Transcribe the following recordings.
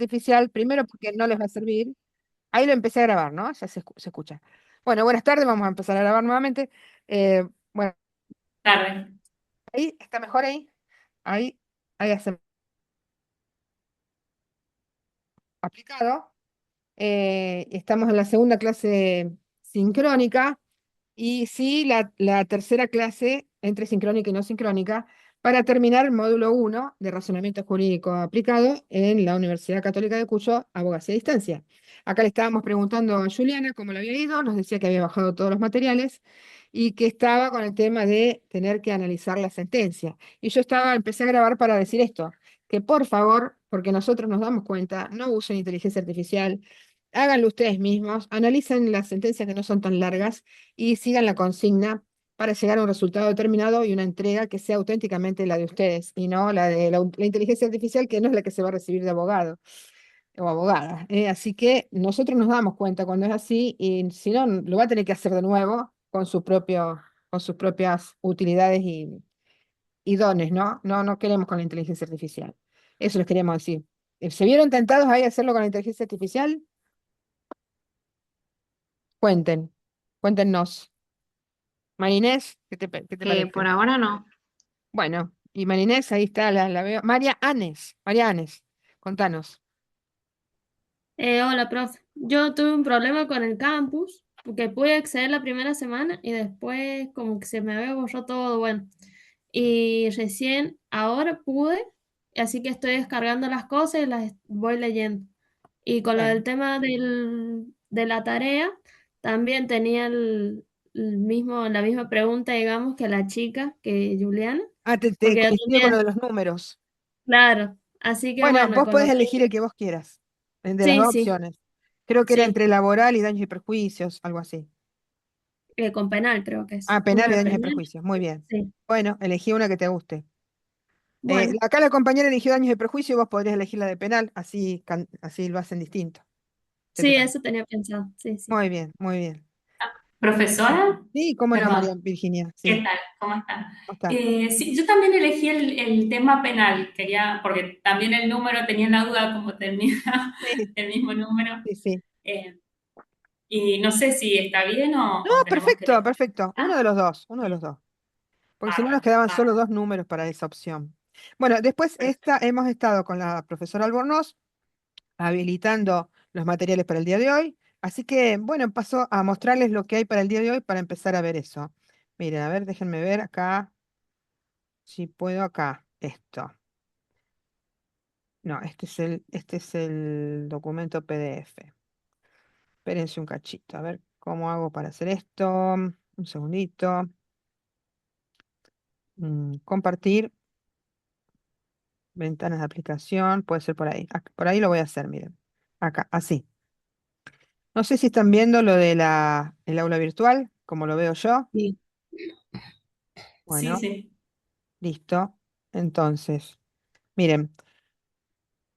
artificial, primero porque no les va a servir. Ahí lo empecé a grabar, ¿no? Ya se escucha. Bueno, buenas tardes, vamos a empezar a grabar nuevamente. Bueno, Tarde. ahí está mejor ahí. Ahí, ahí hacemos aplicado. Estamos en la segunda clase sincrónica. Y sí, la tercera clase entre sincrónica y no sincrónica para terminar el módulo 1 de razonamiento jurídico aplicado en la Universidad Católica de Cuyo, abogacía a distancia. Acá le estábamos preguntando a Juliana cómo le había ido, nos decía que había bajado todos los materiales y que estaba con el tema de tener que analizar la sentencia. Y yo empecé a grabar para decir esto, que por favor, porque nosotros nos damos cuenta, no usen inteligencia artificial, háganlo ustedes mismos, analicen las sentencias que no son tan largas y sigan la consigna para llegar a un resultado determinado y una entrega que sea auténticamente la de ustedes y no la de la inteligencia artificial, que no es la que se va a recibir de abogado o abogada. Así que nosotros nos damos cuenta cuando es así y si no, lo va a tener que hacer de nuevo con sus propias utilidades y dones, ¿no? No queremos con la inteligencia artificial. Eso les queríamos decir. ¿Se vieron tentados ahí a hacerlo con la inteligencia artificial? Cuenten, cuéntenos. Marinés, qué te Por parece? ahora no. Bueno, y Marinés, ahí está, la veo. María Anes, contanos. Hola, profe. Yo tuve un problema con el campus porque pude acceder la primera semana y después como que se me había borrado todo, bueno. Y recién ahora pude, así que estoy descargando las cosas y las voy leyendo. Y con lo Bueno. del tema de la tarea, también tenía la misma pregunta, digamos, que la chica, que Juliana, Ah, te porque yo coincido con lo también, de los números. claro. Así que Bueno, bueno, vos con lo podés que... elegir el que vos quieras, de las Sí, dos sí, opciones. Creo que era sí. entre laboral y daños y perjuicios, algo así. Con penal creo que es. Ah, penal Uno y de daños y penal. perjuicios. Muy bien. Sí. Bueno, elegí una que te guste. Bueno, Acá la compañera eligió daños y perjuicios y vos podrías elegir la de penal, así, así lo hacen distinto. ¿Qué te sí, parece? eso tenía pensado. Sí, sí. Muy bien, muy bien. Profesora, Sí, cómo no, María perdón, Virginia, ¿qué sí. tal? ¿Cómo están? ¿Cómo está? Sí, yo también elegí el tema penal, quería, porque también el número tenía la duda cómo termina Sí, el mismo número. sí, sí. Eh, y no sé si está bien No, o tenemos que perfecto, elegir. perfecto. Uno de ¿Ah? los dos, uno de los dos. Porque si no nos Bárbaro, quedaban solo bárbaro. dos números para esa opción. Bueno, después hemos estado con la profesora Albornoz habilitando los materiales para el día de hoy. Así que, bueno, paso a mostrarles lo que hay para el día de hoy para empezar a ver eso. Miren, a ver, déjenme ver acá, si puedo acá, esto. No, este es el documento PDF. Espérense un cachito, a ver cómo hago para hacer esto. Un segundito. Compartir. Ventanas de aplicación, puede ser por ahí. Por ahí lo voy a hacer, miren. Acá, así. No sé si están viendo lo de el aula virtual, como lo veo yo. Sí. Sí, Bueno, sí. listo. Entonces, miren,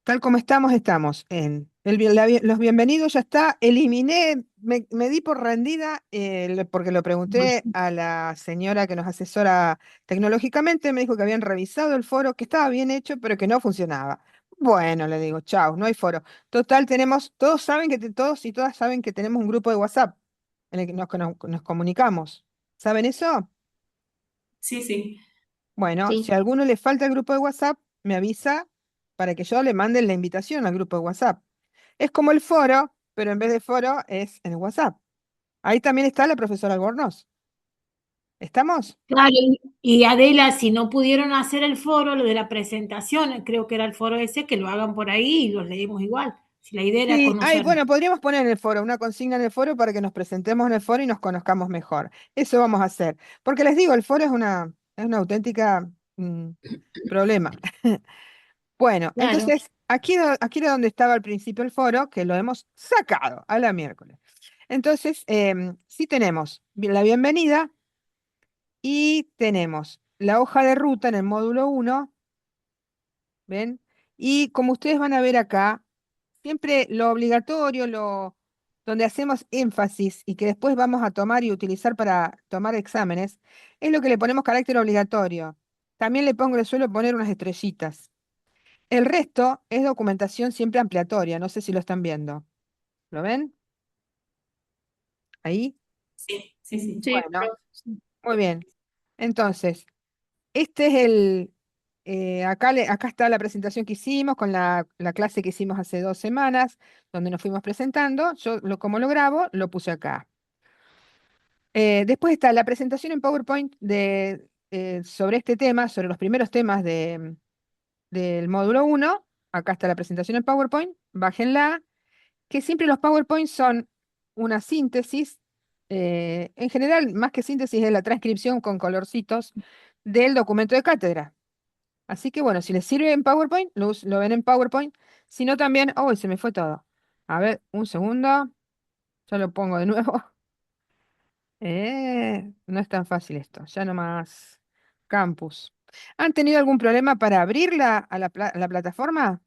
tal como estamos, estamos en los bienvenidos, ya está. Eliminé, me di por rendida porque lo pregunté a la señora que nos asesora tecnológicamente. Me dijo que habían revisado el foro, que estaba bien hecho, pero que no funcionaba. Bueno, le digo, chao, no hay foro. Total, todos saben todos y todas saben que tenemos un grupo de WhatsApp en el que nos comunicamos. ¿Saben eso? Sí, sí. Bueno, si Sí. a alguno le falta el grupo de WhatsApp, me avisa para que yo le mande la invitación al grupo de WhatsApp. Es como el foro, pero en vez de foro es en el WhatsApp. Ahí también está la profesora Albornoz. ¿Estamos? Claro, y Adela, si no pudieron hacer el foro, lo de la presentación, creo que era el foro ese, que lo hagan por ahí y los leemos igual. Si la idea era Sí, conocernos. bueno, podríamos poner en el foro una consigna en el foro para que nos presentemos en el foro y nos conozcamos mejor. Eso vamos a hacer. Porque les digo, el foro es una auténtica problema. Bueno, Claro. entonces aquí era donde estaba al principio el foro, que lo hemos sacado a la miércoles. Entonces, sí tenemos la bienvenida y tenemos la hoja de ruta en el módulo 1, ¿ven? Y como ustedes van a ver acá, siempre lo obligatorio, donde hacemos énfasis y que después vamos a tomar y utilizar para tomar exámenes, es lo que le ponemos carácter obligatorio. También le suelo poner unas estrellitas. El resto es documentación siempre ampliatoria. No sé si lo están viendo. ¿Lo ven? Ahí. Sí, sí, sí. Sí, Bueno, profe, sí. muy bien. Entonces, este es acá está la presentación que hicimos con la clase que hicimos hace 2 semanas, donde nos fuimos presentando. Yo, como lo grabo, lo puse acá. Después está la presentación en PowerPoint sobre este tema, sobre los primeros temas del módulo 1. Acá está la presentación en PowerPoint, bájenla, que siempre los PowerPoint son una síntesis, en general, más que síntesis, es la transcripción con colorcitos del documento de cátedra. Así que bueno, si les sirve en PowerPoint, lo ven en PowerPoint, si no también, ¡oh, se me fue todo! A ver, un segundo, yo lo pongo de nuevo. No es tan fácil esto, ya nomás Campus. ¿Han tenido algún problema para abrirla a la plataforma?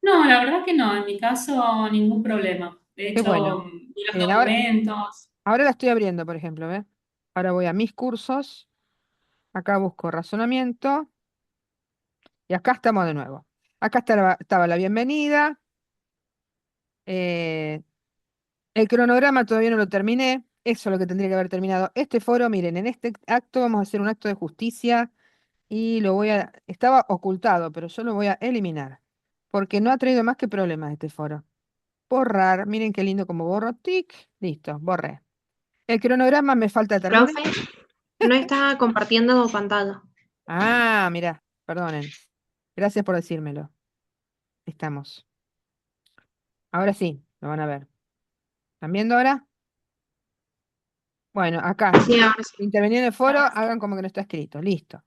No, la verdad que no, en mi caso ningún problema. De Qué bueno. hecho, vi los Miren, documentos. ahora la estoy abriendo, por ejemplo, ¿ve? Ahora voy a mis cursos, acá busco razonamiento y acá estamos de nuevo. Acá estaba la bienvenida, eh, el cronograma todavía no lo terminé, eso es lo que tendría que haber terminado. Este foro, miren, en este acto vamos a hacer un acto de justicia y estaba ocultado, pero yo lo voy a eliminar, porque no ha traído más que problemas este foro. Borrar, miren qué lindo como borro, tic, listo, borré. El cronograma me falta terminar. Profe, no está compartiendo pantalla. Ah, mirá, perdonen. Gracias por decírmelo. Estamos. Ahora sí, lo van a ver. ¿Están viendo ahora? Bueno, acá. Sí, ahora sí. Intervenir en el foro, hagan como que no está escrito. Listo.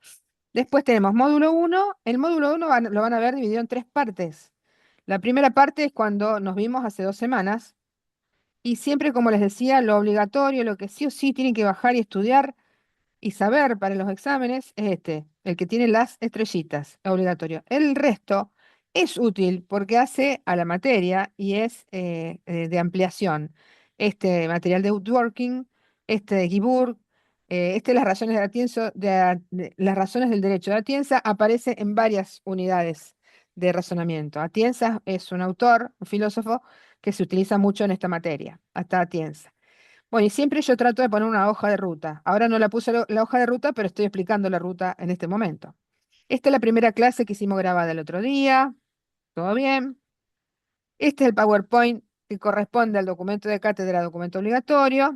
Después tenemos módulo 1. El módulo 1 lo van a ver dividido en 3 partes. La primera parte es cuando nos vimos hace 2 semanas. Y siempre, como les decía, lo obligatorio, lo que sí o sí tienen que bajar y estudiar y saber para los exámenes es el que tiene las estrellitas, obligatorio. El resto es útil porque hace a la materia y es de ampliación. Este material de Woodworking, este de Guibourg, este de las razones de Atienza, las razones del derecho de Atienza, aparece en varias unidades de razonamiento. Atienza es un autor, un filósofo, que se utiliza mucho en esta materia, hasta Atienza. Bueno, y siempre yo trato de poner una hoja de ruta. Ahora no la puse la hoja de ruta, pero estoy explicando la ruta en este momento. Esta es la primera clase que hicimos grabada el otro día. ¿Todo bien? Este es el PowerPoint que corresponde al documento de cátedra, documento obligatorio.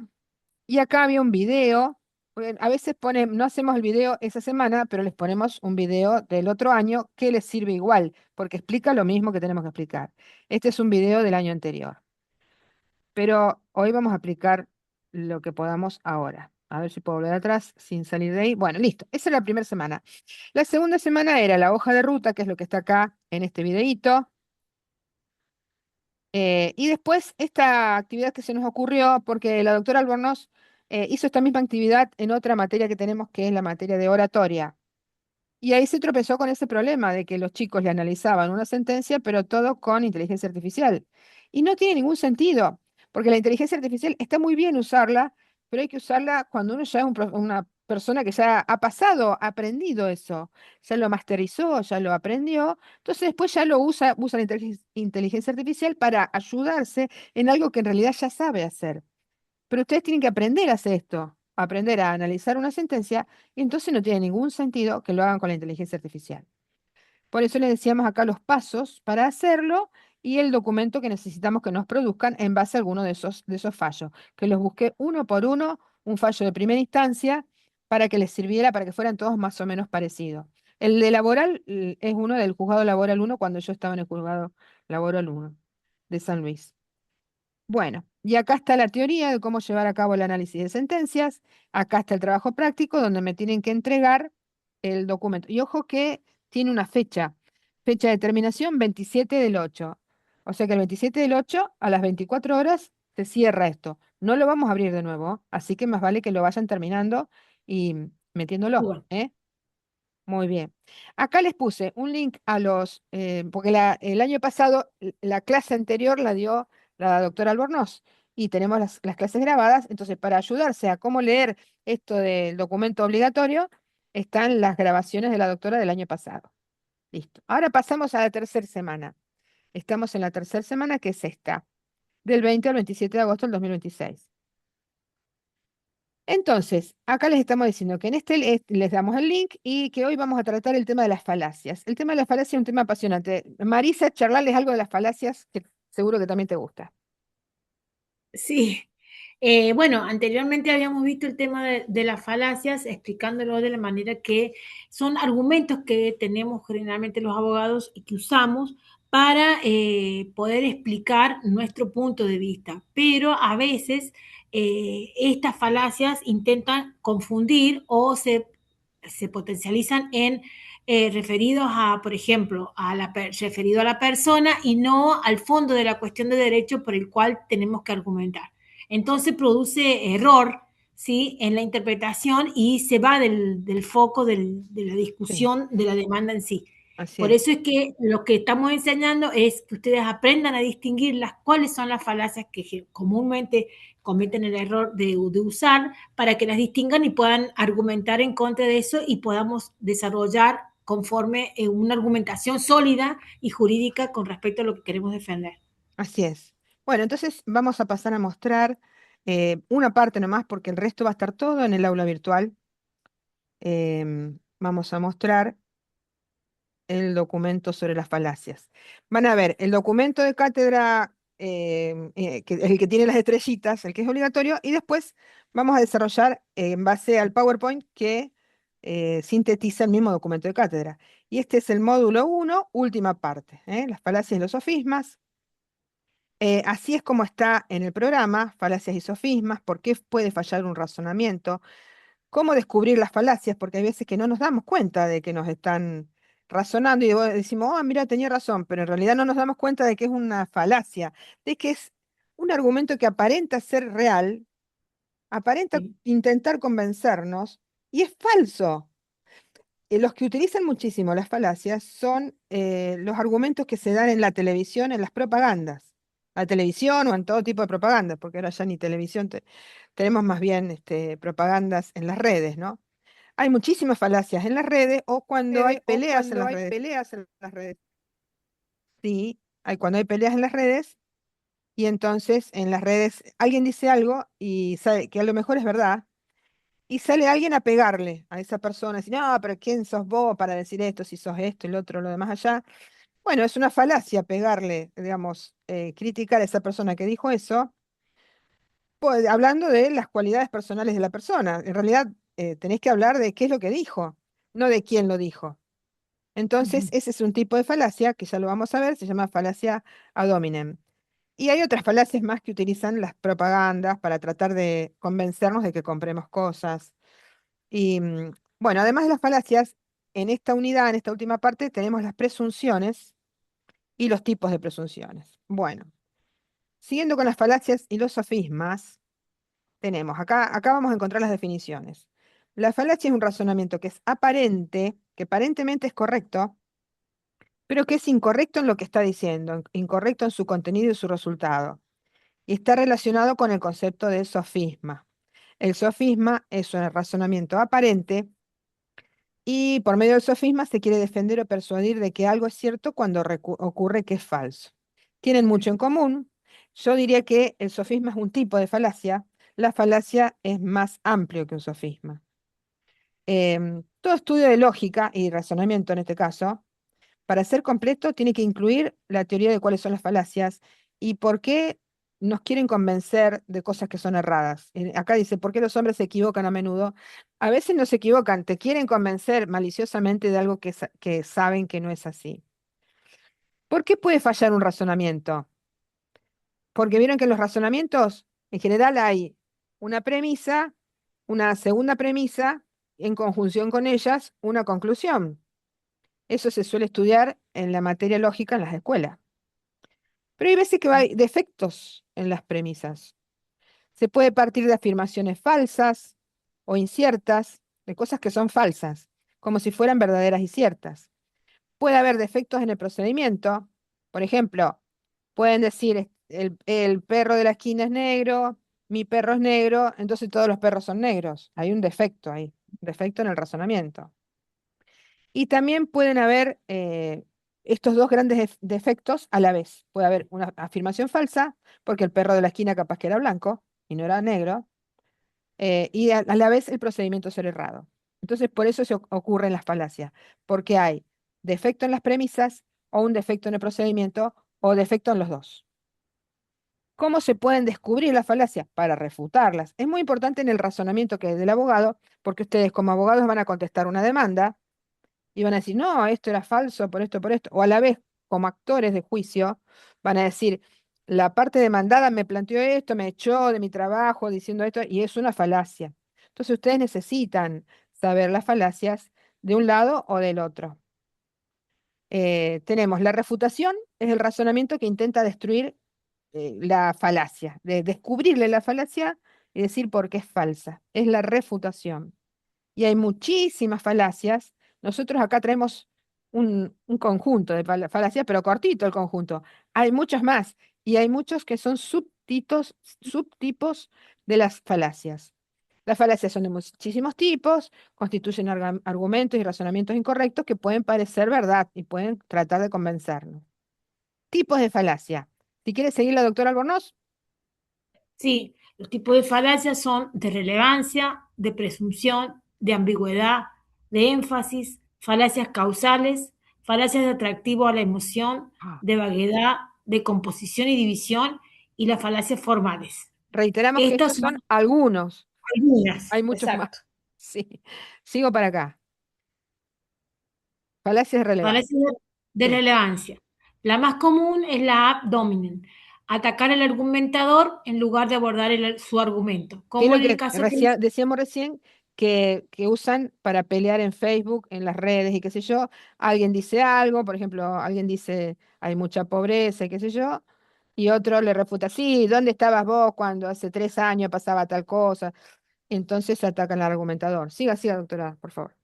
Y acá había un video. A veces no hacemos el video esa semana, pero les ponemos un video del otro año que les sirve igual, porque explica lo mismo que tenemos que explicar. Este es un video del año anterior. Pero hoy vamos a aplicar lo que podamos ahora. A ver si puedo volver atrás sin salir de ahí. Bueno, listo. Esa es la primera semana. La segunda semana era la hoja de ruta, que es lo que está acá en este videíto. Y después esta actividad que se nos ocurrió, porque la doctora Albornoz hizo esta misma actividad en otra materia que tenemos, que es la materia de oratoria. Y ahí se tropezó con ese problema de que los chicos le analizaban una sentencia, pero todo con inteligencia artificial. Y no tiene ningún sentido, porque la inteligencia artificial está muy bien usarla, pero hay que usarla cuando uno ya es una persona que ya ha pasado, ha aprendido eso, ya lo masterizó, ya lo aprendió, entonces después ya usa la inteligencia artificial para ayudarse en algo que en realidad ya sabe hacer. Pero ustedes tienen que aprender a hacer esto, aprender a analizar una sentencia, y entonces no tiene ningún sentido que lo hagan con la inteligencia artificial. Por eso les decíamos acá los pasos para hacerlo y el documento que necesitamos que nos produzcan en base a alguno de esos fallos, que los busqué uno por uno, un fallo de primera instancia, para que les sirviera, para que fueran todos más o menos parecidos. El de laboral es uno del juzgado laboral 1 cuando yo estaba en el juzgado laboral 1 de San Luis. Bueno, y acá está la teoría de cómo llevar a cabo el análisis de sentencias. Acá está el trabajo práctico donde me tienen que entregar el documento. Y ojo que tiene una fecha de terminación 27/8. O sea que el 27/8 a las 24 horas se cierra esto. No lo vamos a abrir de nuevo, así que más vale que lo vayan terminando y metiéndolo, Bueno. ¿eh? Muy bien. Acá les puse un link porque el año pasado la clase anterior la dio la doctora Albornoz y tenemos las clases grabadas, entonces para ayudarse a cómo leer esto del documento obligatorio, están las grabaciones de la doctora del año pasado. Listo. Ahora pasamos a la tercera semana. Estamos en la tercera semana, que es esta, del 20 al 27 de agosto del 2026. Entonces, acá les estamos diciendo que en este les damos el link y que hoy vamos a tratar el tema de las falacias. El tema de las falacias es un tema apasionante. Marisa, charlarles algo de las falacias, que seguro que también te gusta. Sí. Bueno, anteriormente habíamos visto el tema de las falacias, explicándolo de la manera que son argumentos que tenemos generalmente los abogados y que usamos para poder explicar nuestro punto de vista. Pero a veces estas falacias intentan confundir o se potencializan en referidos a, por ejemplo, referido a la persona y no al fondo de la cuestión de derecho por el cual tenemos que argumentar. Entonces produce error, ¿sí?, en la interpretación y se va del foco de la Sí, discusión de la demanda en sí. así Por es. eso es que lo que estamos enseñando es que ustedes aprendan a distinguir cuáles son las falacias que comúnmente cometen el error de usar, para que las distingan y puedan argumentar en contra de eso y podamos desarrollar conforme una argumentación sólida y jurídica con respecto a lo que queremos defender. Así es. Bueno, entonces vamos a pasar a mostrar una parte nomás, porque el resto va a estar todo en el aula virtual. Vamos a mostrar el documento sobre las falacias. Van a ver el documento de cátedra, el que tiene las estrellitas, el que es obligatorio, y después vamos a desarrollar en base al PowerPoint que sintetiza el mismo documento de cátedra. Y este es el módulo 1, última parte, las falacias y los sofismas. Así es como está en el programa, falacias y sofismas, por qué puede fallar un razonamiento, cómo descubrir las falacias, porque hay veces que no nos damos cuenta de que nos están razonando y decimos, oh, mira, tenía razón, pero en realidad no nos damos cuenta de que es una falacia, de que es un argumento que aparenta ser real, aparenta Sí. intentar convencernos y es falso. Los que utilizan muchísimo las falacias son los argumentos que se dan en la televisión, en las propagandas. La televisión o en todo tipo de propaganda, porque ahora ya ni televisión, tenemos más bien propagandas en las redes, ¿no? Hay muchísimas falacias en las redes o cuando hay peleas en las redes. Sí, cuando hay peleas en las redes y entonces en las redes alguien dice algo y sabe que a lo mejor es verdad y sale alguien a pegarle a esa persona y dice, no, pero ¿quién sos vos para decir esto, si sos esto, el otro, lo demás allá? Bueno, es una falacia pegarle, digamos, criticar a esa persona que dijo eso, pues, hablando de las cualidades personales de la persona. En realidad, tenés que hablar de qué es lo que dijo, no de quién lo dijo. Entonces, ese es un tipo de falacia que ya lo vamos a ver, se llama falacia ad hominem. Y hay otras falacias más que utilizan las propagandas para tratar de convencernos de que compremos cosas. Y bueno, además de las falacias, en esta unidad, en esta última parte, tenemos las presunciones y los tipos de presunciones. Bueno, siguiendo con las falacias y los sofismas, tenemos acá vamos a encontrar las definiciones. La falacia es un razonamiento que es aparente, que aparentemente es correcto, pero que es incorrecto en lo que está diciendo, incorrecto en su contenido y su resultado. Y está relacionado con el concepto de sofisma. El sofisma es un razonamiento aparente y por medio del sofisma se quiere defender o persuadir de que algo es cierto cuando ocurre que es falso. Tienen mucho en común. Yo diría que el sofisma es un tipo de falacia. La falacia es más amplio que un sofisma. Todo estudio de lógica y razonamiento en este caso, para ser completo, tiene que incluir la teoría de cuáles son las falacias y por qué nos quieren convencer de cosas que son erradas. Acá dice, ¿por qué los hombres se equivocan a menudo? A veces no se equivocan, te quieren convencer maliciosamente de algo que saben que no es así. ¿Por qué puede fallar un razonamiento? Porque vieron que en los razonamientos, en general, hay una premisa, una segunda premisa, en conjunción con ellas, una conclusión. Eso se suele estudiar en la materia lógica en las escuelas. Pero hay veces que hay defectos en las premisas. Se puede partir de afirmaciones falsas o inciertas, de cosas que son falsas, como si fueran verdaderas y ciertas. Puede haber defectos en el procedimiento. Por ejemplo, pueden decir, el perro de la esquina es negro, mi perro es negro, entonces todos los perros son negros. Hay un defecto ahí, defecto en el razonamiento. Y también pueden haber estos dos grandes defectos a la vez. Puede haber una afirmación falsa, porque el perro de la esquina capaz que era blanco y no era negro, y a la vez el procedimiento ser errado. Entonces, por eso se ocurren las falacias, porque hay defecto en las premisas o un defecto en el procedimiento o defecto en los dos. ¿Cómo se pueden descubrir las falacias? Para refutarlas. Es muy importante en el razonamiento que es del abogado, porque ustedes como abogados van a contestar una demanda y van a decir, no, esto era falso por esto. O a la vez, como actores de juicio, van a decir, la parte demandada me planteó esto, me echó de mi trabajo diciendo esto, y es una falacia. Entonces ustedes necesitan saber las falacias de un lado o del otro. Tenemos la refutación, es el razonamiento que intenta destruir la falacia, de descubrirle la falacia y decir por qué es falsa. Es la refutación. Y hay muchísimas falacias. Nosotros acá traemos un conjunto de falacias, pero cortito el conjunto. Hay muchas más y hay muchos que son subtipos de las falacias. Las falacias son de muchísimos tipos, constituyen argumentos y razonamientos incorrectos que pueden parecer verdad y pueden tratar de convencernos. Tipos de falacia. Si quiere seguir la doctora Albornoz, Sí, los tipos de falacias son de relevancia, de presunción, de ambigüedad, de énfasis, falacias causales, falacias de atractivo a la emoción, ah, de vaguedad, de composición y división y las falacias formales. reiteramos que Estas estos son son algunos. algunas, Hay muchos más. exacto. Sí. Sigo para acá. Falacias de relevancia. Falacias de Sí. relevancia. La más común es la ad hominem, atacar al argumentador en lugar de abordar su argumento, ¿Qué es como lo en el que caso que decíamos recién que usan para pelear en Facebook, en las redes y qué sé yo? Alguien dice algo, por ejemplo, alguien dice hay mucha pobreza y qué sé yo, y otro le refuta, sí, ¿dónde estabas vos cuando hace 3 años pasaba tal cosa? Entonces atacan al argumentador. Siga, siga, doctora, por favor.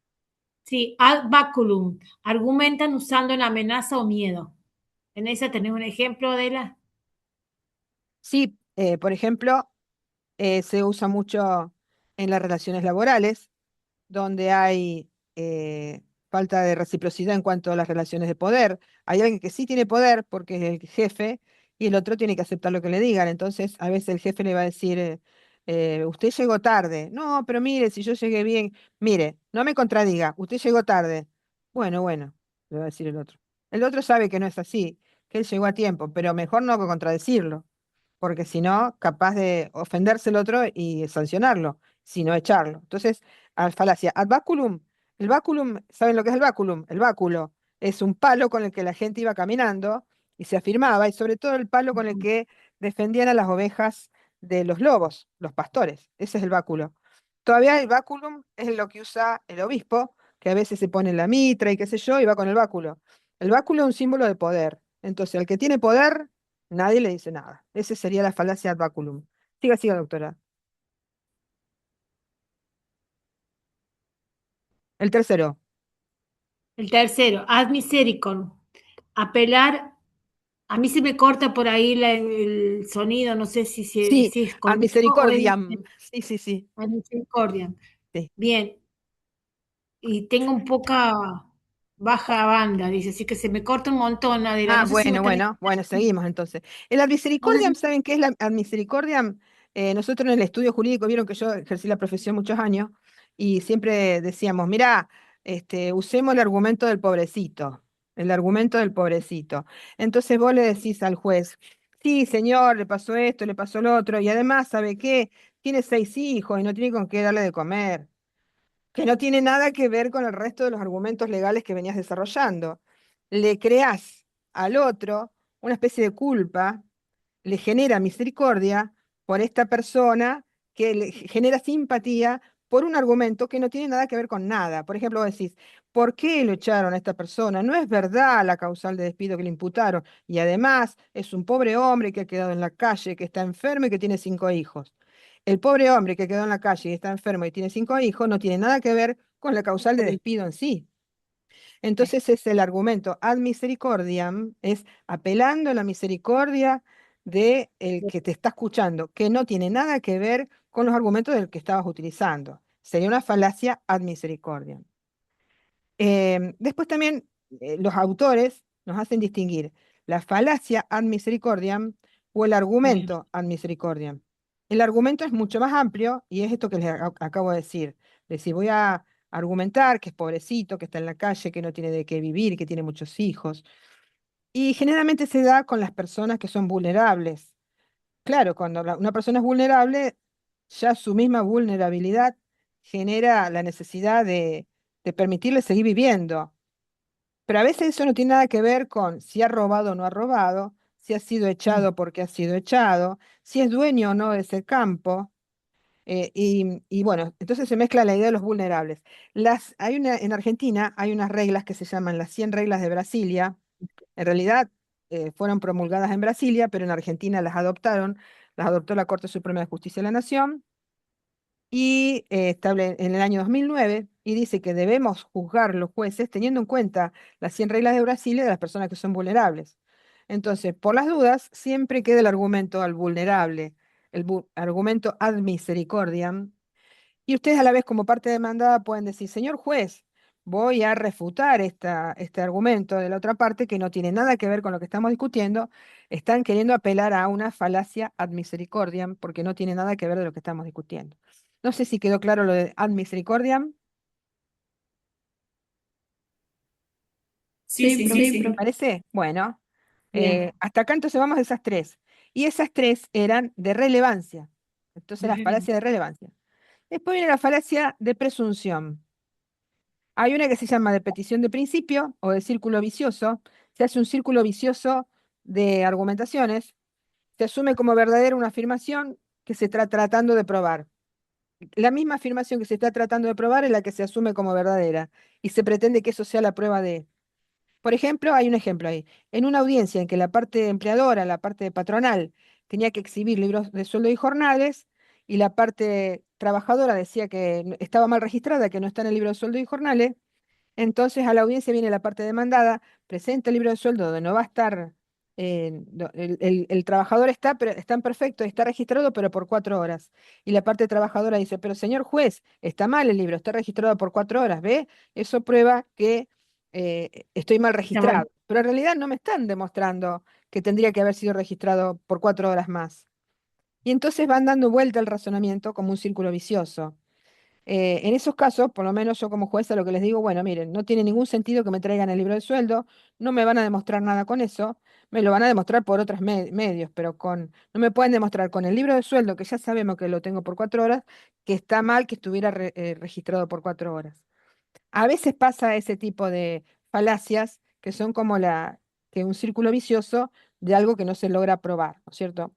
sí, ad baculum, argumentan usando la amenaza o miedo. En esa tenés un ejemplo de la. Sí, por ejemplo, se usa mucho en las relaciones laborales donde hay falta de reciprocidad en cuanto a las relaciones de poder. Hay alguien que sí tiene poder porque es el jefe y el otro tiene que aceptar lo que le digan. Entonces, a veces el jefe le va a decir, usted llegó tarde. No, pero mire, si yo llegué bien, mire, no me contradiga, usted llegó tarde. Bueno, bueno, le va a decir el otro. El otro sabe que no es así, que él llegó a tiempo, pero mejor no que contradecirlo, porque si no, capaz de ofenderse el otro y sancionarlo, sino echarlo. Entonces, falacia. Ad baculum. El baculum, ¿saben lo que es el baculum? El báculo es un palo con el que la gente iba caminando y se afirmaba, y sobre todo el palo con el que defendían a las ovejas de los lobos, los pastores. Ese es el báculo. Todavía el baculum es lo que usa el obispo, que a veces se pone en la mitra y qué sé yo, y va con el báculo. El báculo es un símbolo de poder. Entonces, al que tiene poder, nadie le dice nada. Esa sería la falacia ad baculum. Siga, siga, doctora. El tercero. El tercero, ad misericordem, apelar. A mí se me corta por ahí el sonido, no sé Sí, si es ad conmigo o es misericordiam. Sí, sí, sí. ad misericordia. Sí. Bien, y tengo un poca baja banda, dice, así que se me corta un montón, Adela. Ah, No sé si vos bueno, tenés. bueno, bueno, seguimos entonces. El ad No sé misericordiam, si- ¿saben qué es la ad misericordiam? Nosotros en el estudio jurídico vieron que yo ejercí la profesión muchos años y siempre decíamos, mirá, usemos el argumento del pobrecito, el argumento del pobrecito. Entonces vos le decís al juez, sí, señor, le pasó esto, le pasó lo otro, y además, ¿sabe qué? Tiene 6 hijos y no tiene con qué darle de comer, que no tiene nada que ver con el resto de los argumentos legales que venías desarrollando. Le creás al otro una especie de culpa, le genera misericordia por esta persona que le genera simpatía por un argumento que no tiene nada que ver con nada. Por ejemplo, vos decís, ¿por qué lo echaron a esta persona? No es verdad la causal de despido que le imputaron. Y además es un pobre hombre que ha quedado en la calle, que está enfermo y que tiene 5 hijos. El pobre hombre que quedó en la calle y está enfermo y tiene 5 hijos no tiene nada que ver con la causal de despido en sí. Entonces es el argumento ad misericordiam, es apelando a la misericordia de el que te está escuchando, que no tiene nada que ver con los argumentos del que estabas utilizando. Sería una falacia ad misericordiam. Después también los autores nos hacen distinguir la falacia ad misericordiam o el Bien. argumento ad misericordiam. El argumento es mucho más amplio y es esto que les acabo de decir. Decir, voy a argumentar que es pobrecito, que está en la calle, que no tiene de qué vivir, que tiene muchos hijos. Y generalmente se da con las personas que son vulnerables. Claro, cuando una persona es vulnerable, ya su misma vulnerabilidad genera la necesidad de permitirle seguir viviendo. Pero a veces eso no tiene nada que ver con si ha robado o no ha robado, si ha sido Mm. echado porque ha sido echado, si es dueño o no de ese campo. Y bueno, entonces se mezcla la idea de los vulnerables. En Argentina hay unas reglas que se llaman las 100 reglas de Brasilia. En realidad fueron promulgadas en Brasilia, pero en Argentina las adoptó la Corte Suprema de Justicia de la Nación y en el año 2009 y dice que debemos juzgar los jueces teniendo en cuenta las 100 reglas de Brasil y de las personas que son vulnerables. Entonces, por las dudas, siempre queda el argumento al vulnerable, argumento ad misericordiam, y ustedes a la vez como parte demandada pueden decir, señor juez, voy a refutar este argumento de la otra parte que no tiene nada que ver con lo que estamos discutiendo, están queriendo apelar a una falacia ad misericordiam porque no tiene nada que ver de lo que estamos discutiendo. No sé si quedó claro lo de ad misericordiam, Sí, Sí, sí, profe. sí, sí. ¿parece? Bueno, Bien. hasta acá entonces vamos a esas tres. Y esas tres eran de relevancia. Entonces la Bien. falacia de relevancia. Después viene la falacia de presunción. Hay una que se llama de petición de principio o de círculo vicioso. Se hace un círculo vicioso de argumentaciones. Se asume como verdadera una afirmación que se está tratando de probar. La misma afirmación que se está tratando de probar es la que se asume como verdadera y se pretende que eso sea la prueba de. Por ejemplo, hay un ejemplo ahí. En una audiencia en que la parte empleadora, la parte patronal, tenía que exhibir libros de sueldo y jornales, y la parte trabajadora decía que estaba mal registrada, que no está en el libro de sueldo y jornales, entonces a la audiencia viene la parte demandada, presenta el libro de sueldo donde no va a estar, el trabajador está en perfecto, está registrado, pero por 4 horas. Y la parte trabajadora dice, pero señor juez, está mal el libro, está registrado por 4 horas, ¿ve? Eso prueba que estoy mal Está mal. registrado. Pero en realidad no me están demostrando que tendría que haber sido registrado por 4 horas más. Y entonces van dando vuelta el razonamiento como un círculo vicioso. En esos casos, por lo menos yo como jueza lo que les digo, bueno, miren, no tiene ningún sentido que me traigan el libro de sueldo, no me van a demostrar nada con eso, me lo van a demostrar por otros medios, pero no me pueden demostrar con el libro de sueldo, que ya sabemos que lo tengo por 4 horas, que está mal que estuviera registrado por 4 horas. A veces pasa ese tipo de falacias que son como que un círculo vicioso de algo que no se logra probar, ¿no es cierto?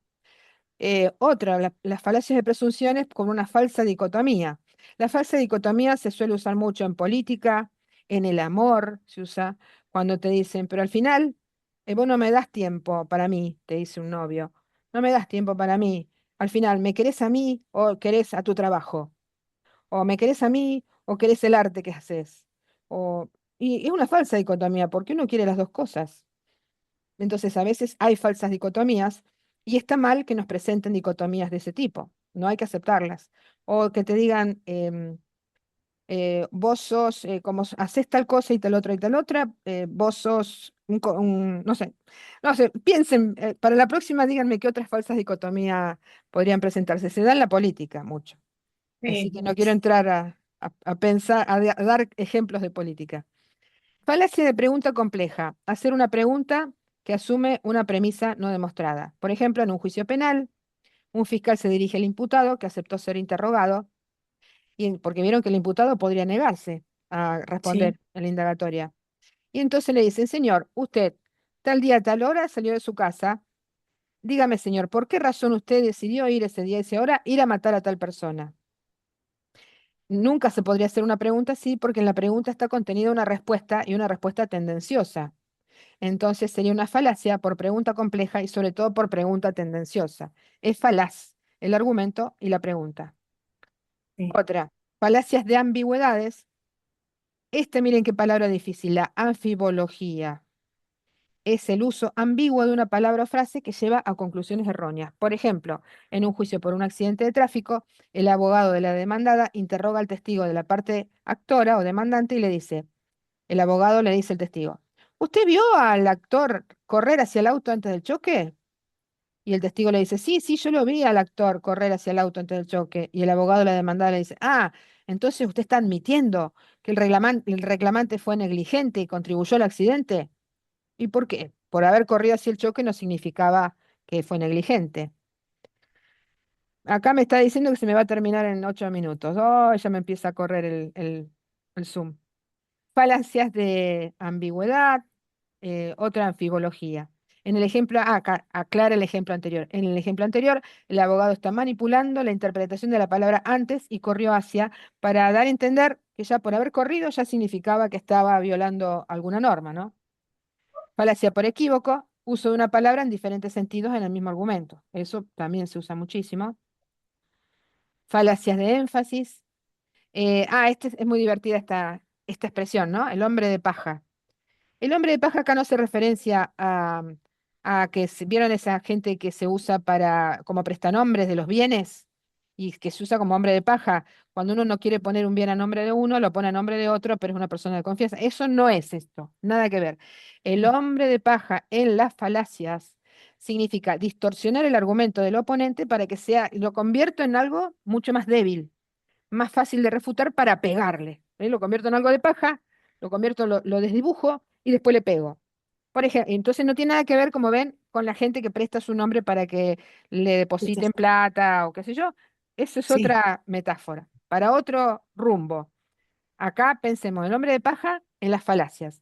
Otra, las falacias de presunciones con una falsa dicotomía. La falsa dicotomía se suele usar mucho en política, en el amor, se usa cuando te dicen, pero al final, vos no me das tiempo para mí, te dice un novio, no me das tiempo para mí. Al final, ¿me querés a mí o querés a tu trabajo? O me querés a mí o querés el arte que haces. O, y es una falsa dicotomía, porque uno quiere las dos cosas. Entonces, a veces hay falsas dicotomías y está mal que nos presenten dicotomías de ese tipo. No hay que aceptarlas. O que te digan, vos sos, como haces tal cosa y tal otra y tal otra, vos sos no sé, no sé, piensen, para la próxima díganme qué otras falsas dicotomías podrían presentarse. Se da en la política mucho. Así que Sí. no quiero entrar a pensar, a dar ejemplos de política. Falacia de pregunta compleja. Hacer una pregunta que asume una premisa no demostrada. Por ejemplo, en un juicio penal, un fiscal se dirige al imputado que aceptó ser interrogado, porque vieron que el imputado podría negarse a Sí. responder en la indagatoria. Y entonces le dicen, señor, usted tal día, tal hora salió de su casa. Dígame, señor, ¿por qué razón usted decidió ir ese día, esa hora, ir a matar a tal persona? Nunca se podría hacer una pregunta así porque en la pregunta está contenida una respuesta y una respuesta tendenciosa. Entonces sería una falacia por pregunta compleja y sobre todo por pregunta tendenciosa. Es falaz el argumento y la pregunta. Sí. Otra, falacias de ambigüedades. Miren qué palabra difícil, la anfibología. Es el uso ambiguo de una palabra o frase que lleva a conclusiones erróneas. Por ejemplo, en un juicio por un accidente de tráfico, el abogado de la demandada interroga al testigo de la parte actora o demandante y le dice, El abogado le dice al testigo, ¿usted vio al actor correr hacia el auto antes del choque? Y el testigo le dice, sí, sí, yo lo vi al actor correr hacia el auto antes del choque. Y el abogado de la demandada le dice, ah, entonces usted está admitiendo que el reclamante fue negligente y contribuyó al accidente. ¿Y por qué? Por haber corrido hacia el choque no significaba que fue negligente. Acá me está diciendo que se me va a terminar en 8 minutos. Oh, ya me empieza a correr el Zoom. Falacias de ambigüedad, otra anfibología. En el ejemplo, aclara el ejemplo anterior. En el ejemplo anterior, el abogado está manipulando la interpretación de la palabra antes y corrió hacia para dar a entender que ya por haber corrido ya significaba que estaba violando alguna norma, ¿no? Falacia por equívoco, uso de una palabra en diferentes sentidos en el mismo argumento. Eso también se usa muchísimo. Falacias de énfasis. Es muy divertida esta expresión, ¿no? El hombre de paja. El hombre de paja acá no hace referencia a que vieron esa gente que se usa para como prestanombres de los bienes y que se usa como hombre de paja. Cuando uno no quiere poner un bien a nombre de uno, lo pone a nombre de otro, pero es una persona de confianza. Eso no es esto, nada que ver. El hombre de paja en las falacias significa distorsionar el argumento del oponente para que lo convierto en algo mucho más débil, más fácil de refutar para pegarle. Lo convierto en algo de paja, lo convierto, lo desdibujo y después le pego. Por ejemplo, entonces no tiene nada que ver, como ven, con la gente que presta su nombre para que le depositen plata o qué sé yo. Eso es Sí. otra metáfora, para otro rumbo. Acá pensemos el hombre de paja en las falacias.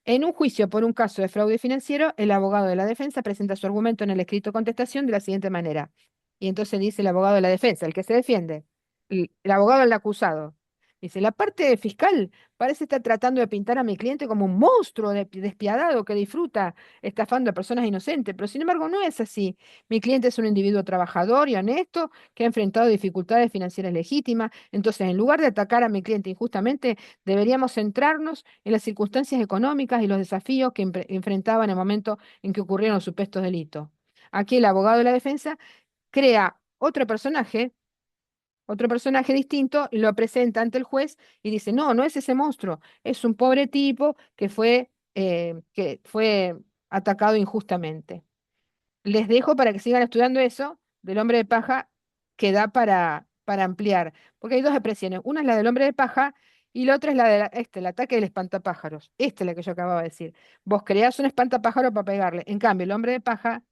En un juicio por un caso de fraude financiero, el abogado de la defensa presenta su argumento en el escrito de contestación de la siguiente manera. Y entonces dice el abogado de la defensa, el que se defiende, el abogado del acusado. Dice, la parte fiscal parece estar tratando de pintar a mi cliente como un monstruo despiadado que disfruta estafando a personas inocentes, pero sin embargo no es así. Mi cliente es un individuo trabajador y honesto que ha enfrentado dificultades financieras legítimas. Entonces, en lugar de atacar a mi cliente injustamente, deberíamos centrarnos en las circunstancias económicas y los desafíos que enfrentaba en el momento en que ocurrieron los supuestos delitos. Aquí el abogado de la defensa crea otro personaje distinto, lo presenta ante el juez y dice, no, no es ese monstruo, es un pobre tipo que fue atacado injustamente. Les dejo para que sigan estudiando eso del hombre de paja que da para ampliar, porque hay dos expresiones. Una es la del hombre de paja y la otra es la el ataque del espantapájaros. Esta es la que yo acababa de decir. Vos creás un espantapájaro para pegarle. En cambio, el hombre de paja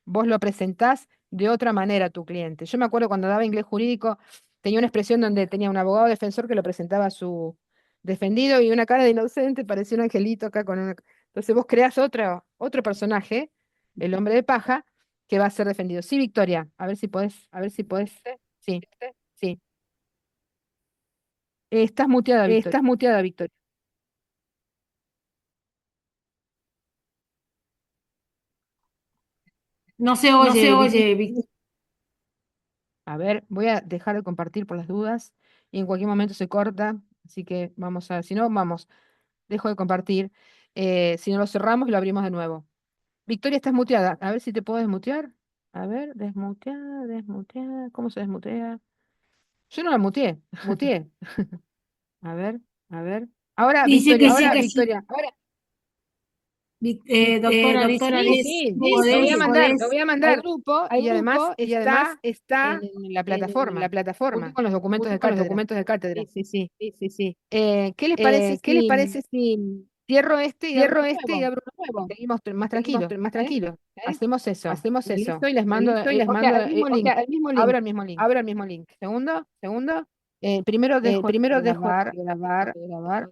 vos lo presentás de otra manera a tu cliente. Yo me acuerdo cuando daba inglés jurídico, tenía una expresión donde tenía un abogado defensor que lo presentaba a su defendido y una cara de inocente, parecía un angelito acá con una... Entonces vos creás otro personaje, el hombre de paja, que va a ser defendido. Sí, Victoria, a ver si podés. Sí, sí. Estás muteada, Victoria. Estás muteada, Victoria. No se No se oye, oye, Vicky. A ver, voy a dejar de compartir por las dudas y en cualquier momento se corta, así que vamos a, si no, vamos, dejo de compartir. Si no lo cerramos, lo abrimos de nuevo. Victoria, estás muteada. A ver si te puedo desmutear. A ver, desmutear. ¿Cómo se desmutea? Yo no la muteé, muteé. A ver, a ver. Ahora, Dice que sí, Victoria, ahora. doctora, dice Doctora, que sí, podés. lo voy a mandar al grupo y además está en la plataforma, junto con los documentos de con los cátedra. documentos de cátedra. Sí. ¿Qué les parece si cierro este y abro uno nuevo? abro uno nuevo? Seguimos más Seguimos tranquilos. más tranquilos. Hacemos eso. Hacemos eso. Listo, y les mando, o sea, el mismo link. Abro el mismo link. Segundo, primero dejo Primero de dejo grabar. de grabar.